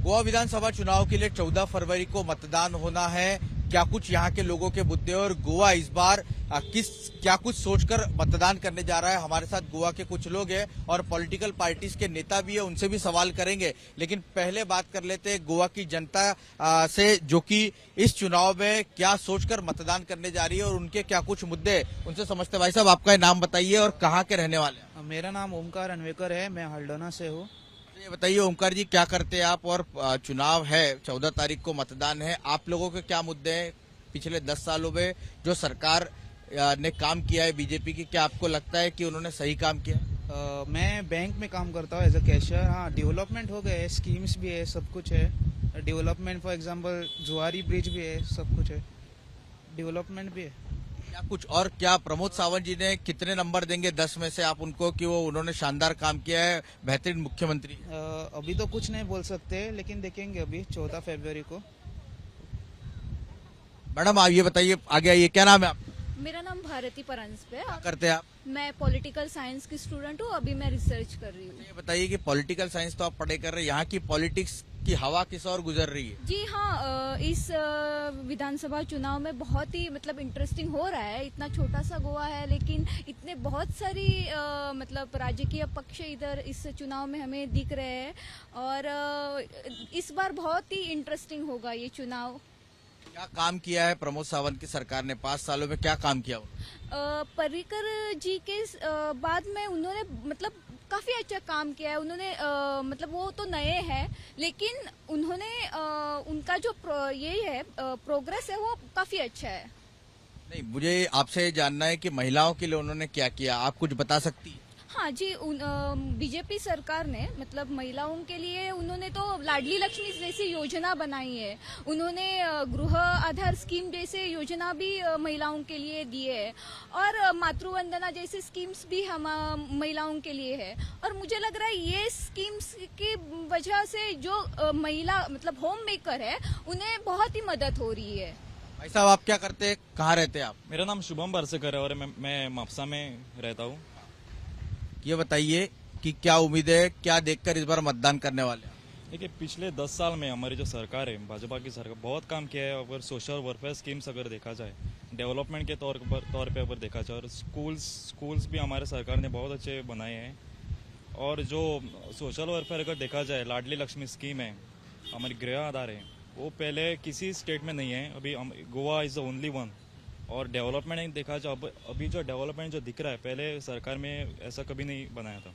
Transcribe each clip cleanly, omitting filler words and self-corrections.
गोवा विधानसभा चुनाव के लिए 14 फरवरी को मतदान होना है। क्या कुछ यहाँ के लोगों के मुद्दे और गोवा इस बार क्या कुछ सोचकर मतदान करने जा रहा है। हमारे साथ गोवा के कुछ लोग हैं और पॉलिटिकल पार्टीज के नेता भी है, उनसे भी सवाल करेंगे। लेकिन पहले बात कर लेते हैं गोवा की जनता से, जो कि इस चुनाव में क्या सोचकर मतदान करने जा रही है और उनके क्या कुछ मुद्दे उनसे समझते। भाई साहब, आपका नाम बताइए और कहाँ के रहने वाले हैं? मेरा नाम ओमकार अनवेकर है, मैं हल्डोना से हूँ। ये बताइए ओमकार जी, क्या करते हैं आप और चुनाव है 14 तारीख को मतदान है, आप लोगों के क्या मुद्दे हैं? पिछले 10 सालों में जो सरकार ने काम किया है बीजेपी की, क्या आपको लगता है कि उन्होंने सही काम किया? मैं बैंक में काम करता हूँ एज अ कैशियर। हाँ, डेवलपमेंट हो गए, स्कीम्स भी है, सब कुछ है। डेवलपमेंट फॉर एग्जांपल जुआरी ब्रिज भी है, सब कुछ है, डेवलपमेंट भी है। क्या कुछ और क्या प्रमोद सावंत जी ने कितने नंबर देंगे 10 में से आप उनको कि वो उन्होंने शानदार काम किया है, बेहतरीन मुख्यमंत्री? अभी तो कुछ नहीं बोल सकते, लेकिन देखेंगे अभी 14 फरवरी को। मैडम आप ये बताइए, आगे आइए, क्या नाम है आप? मेरा नाम भारती परांजपे है। क्या करते हैं आप? मैं पॉलिटिकल साइंस की स्टूडेंट हूँ, अभी मैं रिसर्च कर रही हूँ। ये बताइए कि पॉलिटिकल साइंस तो आप पढ़ाई कर रहे हैं, यहाँ की पॉलिटिक्स की हवा किस और गुजर रही है? जी हाँ, इस विधानसभा चुनाव में बहुत ही मतलब इंटरेस्टिंग हो रहा है। इतना छोटा सा गोवा है, लेकिन इतने बहुत सारी मतलब राजकीय पक्ष इधर इस चुनाव में हमें दिख रहे हैं और इस बार बहुत ही इंटरेस्टिंग होगा ये चुनाव। क्या काम किया है प्रमोद सावंत की सरकार ने 5 सालों में, क्या काम किया? पर्रिकर जी के बाद में उन्होंने मतलब काफी अच्छा काम किया है। उन्होंने मतलब वो तो नए हैं, लेकिन उन्होंने उनका जो ये है प्रोग्रेस है वो काफी अच्छा है। नहीं, मुझे आपसे जानना है कि महिलाओं के लिए उन्होंने क्या किया, आप कुछ बता सकती हैं? हाँ जी, बीजेपी सरकार ने मतलब महिलाओं के लिए उन्होंने तो लाडली लक्ष्मी जैसी योजना बनाई है। उन्होंने गृह आधार स्कीम जैसे योजना भी महिलाओं के लिए दी है और मातृवंदना जैसी स्कीम्स भी हम महिलाओं के लिए है। और मुझे लग रहा है ये स्कीम्स की वजह से जो महिला मतलब होम मेकर है उन्हें बहुत ही मदद हो रही है। भाई साहब, आप क्या करते हैं, कहाँ रहते हैं आप? मेरा नाम शुभम बरसेकर है और मैं मापसा में रहता हूँ। ये बताइए कि क्या उम्मीद है, क्या देखकर इस बार मतदान करने वाले हैं? देखिए, पिछले 10 साल में हमारी जो सरकार है, भाजपा की सरकार, बहुत काम किया है। अगर सोशल वेलफेयर स्कीम्स अगर देखा जाए, डेवलपमेंट के तौर पे अगर देखा जाए, और स्कूल्स भी हमारे सरकार ने बहुत अच्छे बनाए हैं। और जो सोशल वेलफेयर अगर देखा जाए, लाडली लक्ष्मी स्कीम है, हमारी गृह आधार है, वो पहले किसी स्टेट में नहीं है। अभी Goa is the only one. और डेवलपमेंट देखा जाए, अभी जो डेवलपमेंट जो दिख रहा है, पहले सरकार में ऐसा कभी नहीं बनाया था।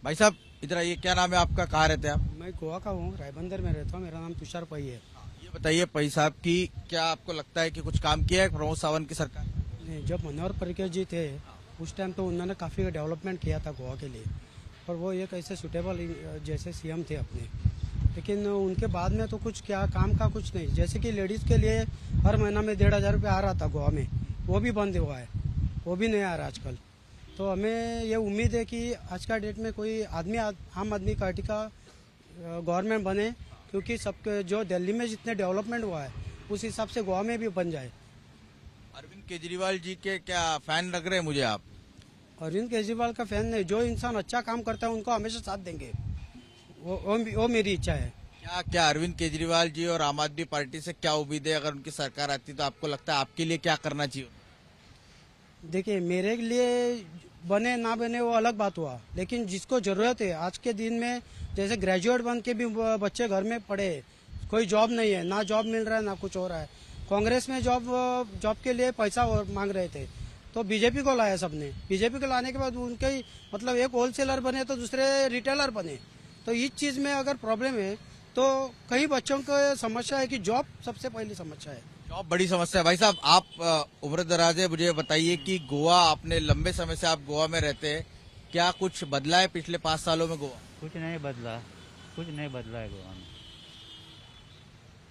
भाई साहब इधर आइए, क्या नाम है आपका, कहाँ रहते हैं आप? मैं गोवा का हूँ, रायबंदर में रहता हूँ। मेरा नाम तुषार पई है। ये बताइए पई साहब की, क्या आपको लगता है कि कुछ काम किया है प्रमोद सावंत की सरकार? नहीं, जब मनोहर पर्रिकर जी थे उस टाइम तो उन्होंने काफ़ी डेवलपमेंट किया था गोवा के लिए, और वो एक ऐसे सुटेबल जैसे सीएम थे अपने। लेकिन उनके बाद में तो कुछ क्या काम का कुछ नहीं। जैसे कि लेडीज़ के लिए हर महीना में 1,500 रुपये आ रहा था गोवा में, वो भी बंद हुआ है, वो भी नहीं आ रहा आजकल। तो हमें ये उम्मीद है कि आज का डेट में कोई आम आदमी पार्टी का गवर्नमेंट बने, क्योंकि सबके जो दिल्ली में जितने डेवलपमेंट हुआ है उस हिसाब से गोवा में भी बन जाए। अरविंद केजरीवाल जी के क्या फैन लग रहे हैं मुझे आप? अरविंद केजरीवाल का फैन नहीं, जो इंसान अच्छा काम करता है उनको हमेशा साथ देंगे, वो मेरी इच्छा है। क्या अरविंद केजरीवाल जी और आम आदमी पार्टी से क्या उम्मीद है? अगर उनकी सरकार आती तो आपको लगता है आपके लिए क्या करना चाहिए? देखिए, मेरे लिए बने ना बने वो अलग बात हुआ, लेकिन जिसको जरूरत है आज के दिन में, जैसे ग्रेजुएट बन के भी बच्चे घर में पड़े, कोई जॉब नहीं है, ना जॉब मिल रहा है ना कुछ हो रहा है। कांग्रेस में जॉब के लिए पैसा मांग रहे थे, तो बीजेपी को लाया सबने। बीजेपी को लाने के बाद उनके मतलब एक होलसेलर बने तो दूसरे रिटेलर बने। तो इस चीज में अगर प्रॉब्लम है तो कई बच्चों को समस्या है कि जॉब सबसे पहली समस्या है। जॉब बड़ी समस्या है। भाई साहब, आप उम्र दराज है, मुझे बताइए कि गोवा, आपने लंबे समय से आप गोवा में रहते हैं, क्या कुछ बदला है पिछले 5 सालों में गोवा? कुछ नहीं बदला है गोवा में।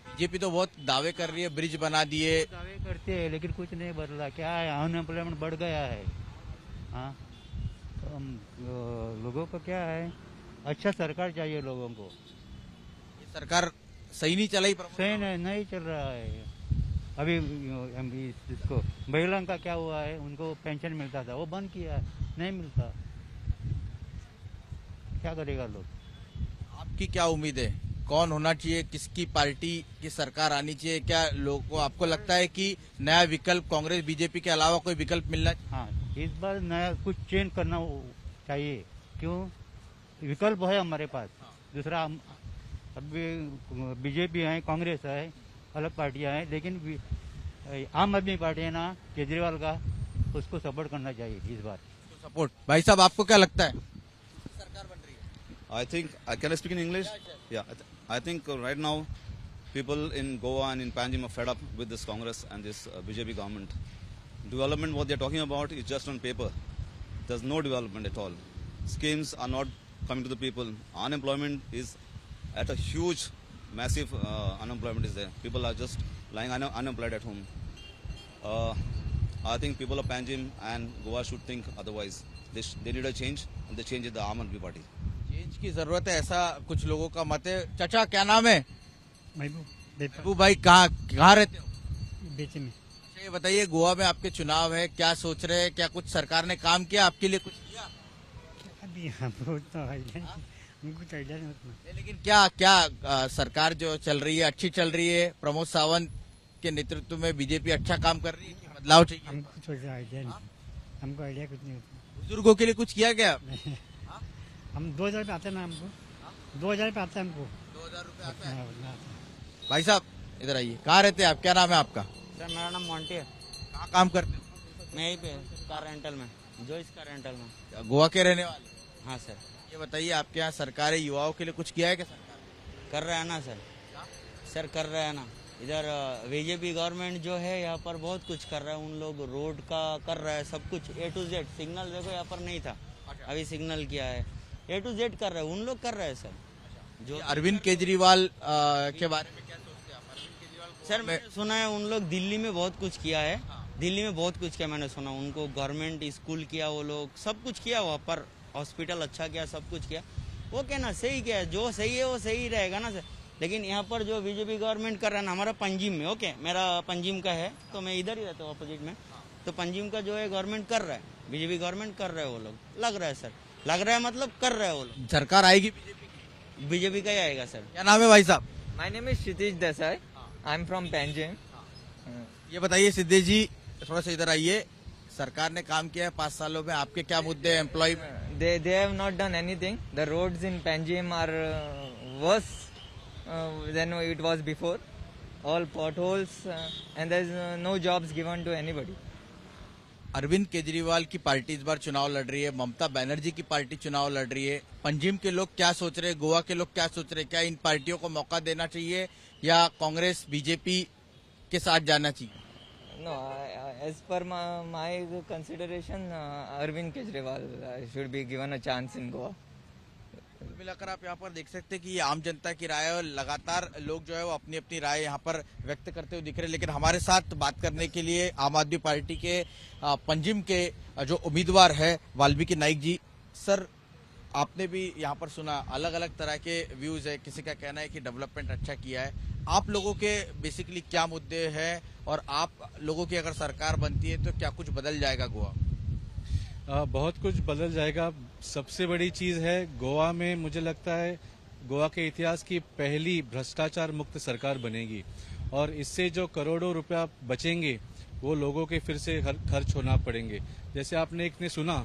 बीजेपी तो बहुत दावे कर रही है, ब्रिज बना दिए, दावे करते हैं, लेकिन कुछ नहीं बदला। क्या है, अनएम्प्लॉयमेंट बढ़ गया है। हाँ, तो हम लोगों को क्या है, अच्छा सरकार चाहिए लोगों को। ये सरकार सही नहीं चलाई। सही नहीं चल रहा है। अभी इसको महिलाओं का क्या हुआ है, उनको पेंशन मिलता था, वो बंद किया है, नहीं मिलता। क्या करेगा लोग? आपकी क्या उम्मीद है कौन होना चाहिए, किसकी पार्टी की सरकार आनी चाहिए? क्या लोगों को आपको लगता है कि नया विकल्प कांग्रेस बीजेपी के अलावा कोई विकल्प मिलना चाहिए? हाँ, इस बार नया कुछ चेंज करना चाहिए। क्यों? विकल्प है हमारे पास। दूसरा अभी बीजेपी है, कांग्रेस है, अलग पार्टियां हैं, लेकिन आम आदमी पार्टी है ना, केजरीवाल का, उसको सपोर्ट करना चाहिए इस बार। सपोर्ट। भाई साहब, आपको क्या लगता है? सरकार बन रही है। I think, can I speak in English? Yeah, I think right now people in Goa and in Panjim are fed up with this Congress and this BJP government. Development, what they're talking about is just on paper. There's no development at all. Schemes are not coming to the people. Unemployment is at a huge, massive unemployment is there. People are just lying unemployed at home. I think people of Panjim and Goa should think otherwise. They need a change, and the change is the Aam Aadmi Party. Change की जरूरत है, ऐसा कुछ लोगों का मत है। चाचा, क्या नाम है? महबूब भाई, कहाँ रहते हो? बेचे में। अच्छा, ये बताइए, गोवा में आपके चुनाव है, क्या सोच रहे हैं? क्या कुछ सरकार ने काम किया आपके लिए? कुछ किया? अभी हमको तो आइडिया नहीं उतना। लेकिन क्या सरकार जो चल रही है अच्छी चल रही है? प्रमोद सावंत के नेतृत्व में बीजेपी अच्छा काम कर रही है कि बदलाव चाहिए? हमको कुछ आइडिया नहीं, हमको आइडिया कुछ नहीं होता। बुजुर्गों के लिए कुछ किया क्या? हम 2000 पे आते ना, हमको 2000 पे आता है हमको। 2000 रुपए आता है। भाई साहब, इधर आइए। कहाँ रहते हैं आप? क्या नाम है आपका? सर, मेरा नाम मोंटी है। कहाँ काम करते हो? मैं यहीं पे कार रेंटल में, जो इस कार रेंटल में। गोवा के रहने वाले? हाँ सर। ये बताइए, आपके यहाँ सरकार युवाओं के लिए कुछ किया है क्या सरकार? कर रहा है ना सर। सर कर रहा है ना। इधर बीजेपी गवर्नमेंट जो है यहाँ पर बहुत कुछ कर रहा है। उन लोग रोड का कर रहा है, सब कुछ A to Z। सिग्नल देखो, यहाँ पर नहीं था, अभी सिग्नल किया है। A to Z कर रहे हैं, उन लोग कर रहे हैं सर। जो अरविंद केजरीवाल के बारे में क्या सोचते हैं आप? अरविंद केजरीवाल सर, मैंने सुना है उन लोग दिल्ली में बहुत कुछ किया है। दिल्ली में बहुत कुछ किया, मैंने सुना। उनको गवर्नमेंट स्कूल किया, वो लोग सब कुछ किया, वहाँ पर हॉस्पिटल अच्छा किया, सब कुछ किया। वो क्या ना सही किया है, जो सही है वो सही रहेगा ना सर। लेकिन यहाँ पर जो बीजेपी गवर्नमेंट कर रहा है ना, हमारा पंजिम में, ओके, मेरा पंजिम का है, तो मैं इधर ही रहता हूँ अपोजिट में। तो पंजिम का जो है गवर्नमेंट कर रहा है, बीजेपी गवर्नमेंट कर रहा है वो लोग। लग रहा है सर, लग रहा है मतलब कर रहा है वो लोग। सरकार आएगी बीजेपी का ही आएगा सर। क्या नाम है भाई साहब? My name is Kshitij Desai. I'm from Panjim. ये बताइए सिद्धेश जी, थोड़ा सा इधर आइए। सरकार ने काम किया है 5 सालों में, आपके क्या मुद्दे हैं? Employment? They have not done anything. The roads in Panjim are worse than it was before. All potholes and there's no jobs given to anybody. Arvind Kejriwal की पार्टी इस बार चुनाव लड़ रही है, ममता बनर्जी की पार्टी चुनाव लड़ रही है। पंजिम के लोग क्या सोच रहे हैं? गोवा के लोग क्या सोच रहे हैं? क्या इन पार्टियों को मौका देना चाहिए या कांग्रेस बीजेपी के साथ जाना चाहिए? No, as per my consideration, Arvind Kejriwal should be given a chance in Goa. कुल मिलाकर आप यहाँ पर देख सकते हैं कि ये आम जनता की राय है और लगातार लोग जो है वो अपनी अपनी राय यहाँ पर व्यक्त करते हुए दिख रहे हैं। लेकिन हमारे साथ बात करने के लिए आम आदमी पार्टी के पंजिम के जो उम्मीदवार है वाल्मीकि नाइक जी। सर, आपने भी यहाँ पर सुना, अलग अलग तरह के व्यूज है। किसी का कहना है कि डेवलपमेंट अच्छा किया है। आप लोगों के बेसिकली क्या मुद्दे हैं और आप लोगों की अगर सरकार बनती है तो क्या कुछ बदल जाएगा गोवा? बहुत कुछ बदल जाएगा। सबसे बड़ी चीज है गोवा में, मुझे लगता है गोवा के इतिहास की पहली भ्रष्टाचार मुक्त सरकार बनेगी और इससे जो करोड़ों रुपया बचेंगे वो लोगों के फिर से खर्च होना पड़ेंगे। जैसे आपने एक ने सुना,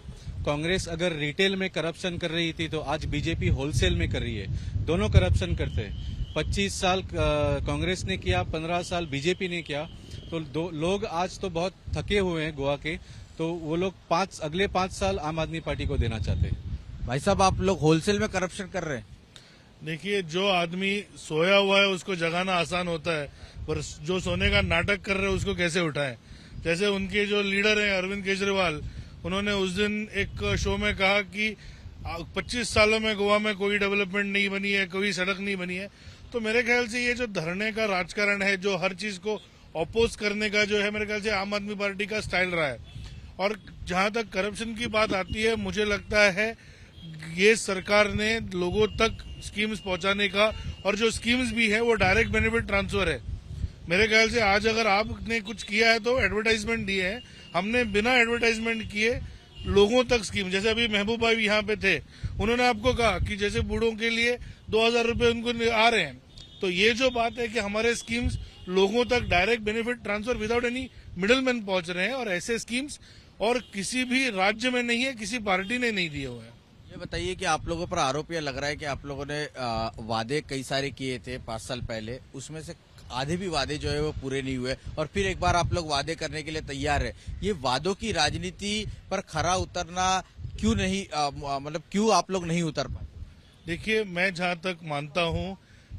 कांग्रेस अगर रिटेल में करप्शन कर रही थी तो आज बीजेपी होलसेल में कर रही है। दोनों करप्शन करते हैं। 25 साल कांग्रेस ने किया, 15 साल बीजेपी ने किया। तो लोग आज तो बहुत थके हुए हैं गोवा के, तो वो लोग अगले 5 साल आम आदमी पार्टी को देना चाहते हैं। भाई साहब, आप लोग होलसेल में करप्शन कर रहे हैं। देखिए, जो आदमी सोया हुआ है उसको जगाना आसान होता है, पर जो सोने का नाटक कर रहे हैं उसको कैसे उठाएं? जैसे उनके जो लीडर हैं अरविंद केजरीवाल, उन्होंने उस दिन एक शो में कहा कि 25 सालों में गोवा में कोई डेवलपमेंट नहीं बनी है, कोई सड़क नहीं बनी है। तो मेरे ख्याल से ये जो धरने का राजकारण है, जो हर चीज को अपोज करने का जो है, मेरे ख्याल से आम आदमी पार्टी का स्टाइल रहा है। और जहां तक करप्शन की बात आती है, मुझे लगता है ये सरकार ने लोगों तक स्कीम्स पहुंचाने का, और जो स्कीम्स भी है वो डायरेक्ट बेनिफिट ट्रांसफर है। मेरे ख्याल से आज अगर आपने कुछ किया है तो एडवर्टाइजमेंट दिए है, हमने बिना एडवर्टाइजमेंट किए लोगों तक स्कीम, जैसे अभी महबूब भाई यहाँ पे थे, उन्होंने आपको कहा कि जैसे बूढ़ों के लिए 2,000 रुपए उनको आ रहे हैं, तो ये जो बात है कि हमारे स्कीम्स लोगों तक direct benefit transfer without any middleman पहुंच रहे हैं, और ऐसे स्कीम्स और किसी भी राज्य में नहीं है, किसी पार्टी ने नहीं दिए हुए हैं। ये बताइए कि आप लोगों पर आरोप यह लग रहा है कि आप लोगों ने वादे कई सारे किए थे 5 साल पहले, उसमें से आधे भी वादे जो है वो पूरे नहीं हुए, और फिर एक बार आप लोग वादे करने के लिए तैयार है। ये वादों की राजनीति पर खरा उतरना क्यों नहीं, मतलब क्यों आप लोग नहीं उतर पाए? देखिए, मैं जहां तक मानता हूं,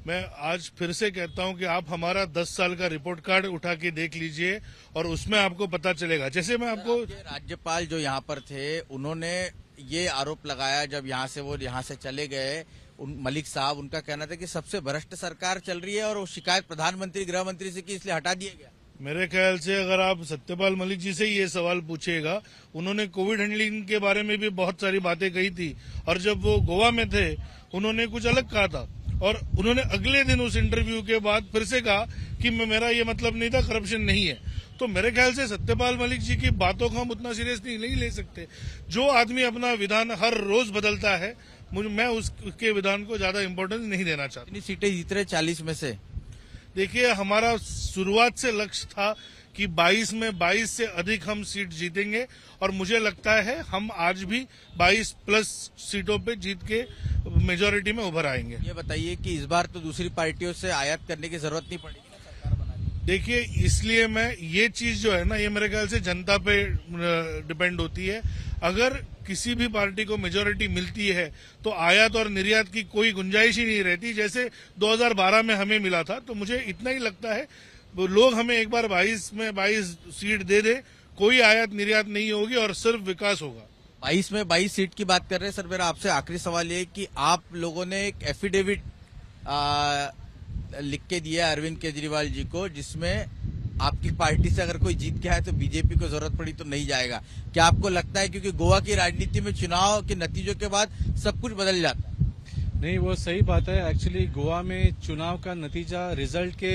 मैं आज फिर से कहता हूं कि आप हमारा 10 साल का रिपोर्ट कार्ड उठा के देख लीजिए और उसमें आपको पता चलेगा। जैसे मैं आपको, राज्यपाल जो यहाँ पर थे उन्होंने ये आरोप लगाया जब यहाँ से वो यहाँ से चले गए, मलिक साहब, उनका कहना था कि सबसे भ्रष्ट सरकार चल रही है और वो शिकायत प्रधानमंत्री गृह मंत्री से की, इसलिए हटा दिया गया। मेरे ख्याल से अगर आप सत्यपाल मलिक जी से ये सवाल पूछिएगा, उन्होंने कोविड हैंडलिंग के बारे में भी बहुत सारी बातें कही थी, और जब वो गोवा में थे उन्होंने कुछ अलग कहा था, और उन्होंने अगले दिन उस इंटरव्यू के बाद फिर से कहा कि मेरा ये मतलब नहीं था, करप्शन नहीं है। तो मेरे ख्याल से सत्यपाल मलिक जी की बातों को हम उतना सीरियसली नहीं ले सकते। जो आदमी अपना विधान हर रोज बदलता है, मैं उसके विधान को ज्यादा इम्पोर्टेंस नहीं देना चाहता। कितनी सीटें जीत रहे 40 में से? देखिए, हमारा शुरुआत से लक्ष्य था कि 22 में 22 से अधिक हम सीट जीतेंगे, और मुझे लगता है हम आज भी 22 प्लस सीटों पे जीत के मेजोरिटी में उभर आएंगे। ये बताइए कि इस बार तो दूसरी पार्टियों से आयात करने की जरूरत नहीं पड़ेगी ना सरकार बनाने की? देखिए, इसलिए मैं ये चीज जो है ना, ये मेरे ख्याल से जनता पे डिपेंड होती है। अगर किसी भी पार्टी को मेजोरिटी मिलती है तो आयात और निर्यात की कोई गुंजाइश ही नहीं रहती, जैसे 2012 में हमें मिला था। तो मुझे इतना ही लगता है, लोग हमें एक बार 22 में 22 सीट दे दे, कोई आयात निर्यात नहीं होगी और सिर्फ विकास होगा। 22 में 22 सीट की बात कर रहे हैं सर। मेरा आपसे आखिरी सवाल ये कि आप लोगों ने एक एफिडेविट लिख के दिया अरविंद केजरीवाल जी को, जिसमें आपकी पार्टी से अगर कोई जीत के आए तो बीजेपी को जरूरत पड़ी तो नहीं जाएगा। क्या आपको लगता है, क्योंकि गोवा की राजनीति में चुनाव के नतीजों के बाद सब कुछ बदल जाता है? नहीं, वो सही बात है। एक्चुअली गोवा में चुनाव का नतीजा रिजल्ट के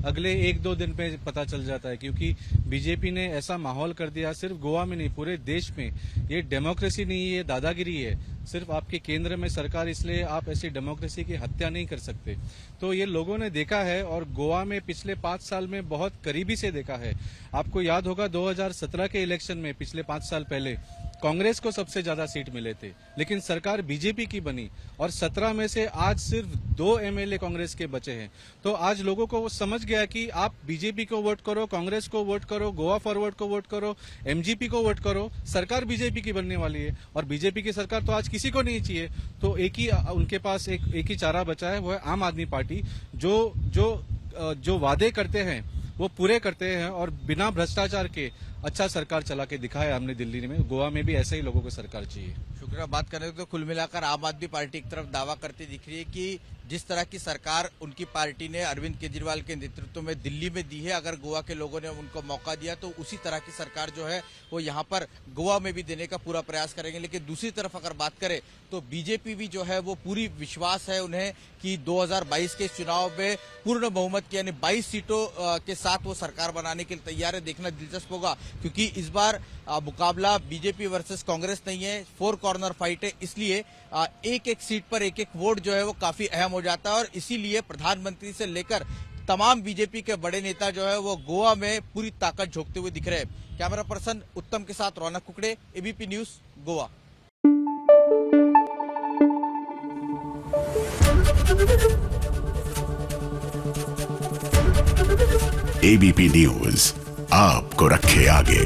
अगले 1-2 दिन में पता चल जाता है, क्योंकि बीजेपी ने ऐसा माहौल कर दिया, सिर्फ गोवा में नहीं पूरे देश में। ये डेमोक्रेसी नहीं है, ये दादागिरी है। सिर्फ आपके केंद्र में सरकार, इसलिए आप ऐसी डेमोक्रेसी की हत्या नहीं कर सकते। तो ये लोगों ने देखा है, और गोवा में पिछले 5 साल में बहुत करीबी से देखा है। आपको याद होगा 2017 के इलेक्शन में, पिछले 5 साल पहले, कांग्रेस को सबसे ज्यादा सीट मिले थे, लेकिन सरकार बीजेपी की बनी, और 17 में से आज सिर्फ 2 एमएलए कांग्रेस के बचे हैं। तो आज लोगों को वो समझ गया कि आप बीजेपी को वोट करो, कांग्रेस को वोट करो, गोवा फॉरवर्ड को वोट करो, एमजीपी को वोट करो, सरकार बीजेपी की बनने वाली है। और बीजेपी की सरकार तो आज किसी को नहीं चाहिए, तो एक ही उनके पास एक ही चारा बचा है, वो है आम आदमी पार्टी, जो वादे करते हैं वो पूरे करते हैं, और बिना भ्रष्टाचार के अच्छा सरकार चला के दिखाया हमने दिल्ली में। गोवा में भी ऐसे ही लोगों को सरकार चाहिए। शुक्रिया। बात करें तो कुल मिलाकर आम आदमी पार्टी एक तरफ दावा करती दिख रही है कि जिस तरह की सरकार उनकी पार्टी ने अरविंद केजरीवाल के नेतृत्व में दिल्ली में दी है, अगर गोवा के लोगों ने उनको मौका दिया तो उसी तरह की सरकार जो है वो यहाँ पर गोवा में भी देने का पूरा प्रयास करेंगे। लेकिन दूसरी तरफ अगर बात करें तो बीजेपी भी जो है वो पूरी विश्वास है उन्हें कि 2022 के चुनाव में पूर्ण बहुमत की, यानी 22 सीटों के साथ वो सरकार बनाने के लिए तैयार है। देखना दिलचस्प होगा, क्योंकि इस बार मुकाबला बीजेपी वर्सेस कांग्रेस नहीं है, 4 कॉर्नर फाइट है, इसलिए एक सीट पर एक वोट जो है वो काफी अहम हो जाता है। और इसीलिए प्रधानमंत्री से लेकर तमाम बीजेपी के बड़े नेता जो है वो गोवा में पूरी ताकत झोंकते हुए दिख रहे हैं। कैमरा पर्सन उत्तम के साथ Raunak Kukde, ABP news, Goa. ABP news आपको रखे आगे।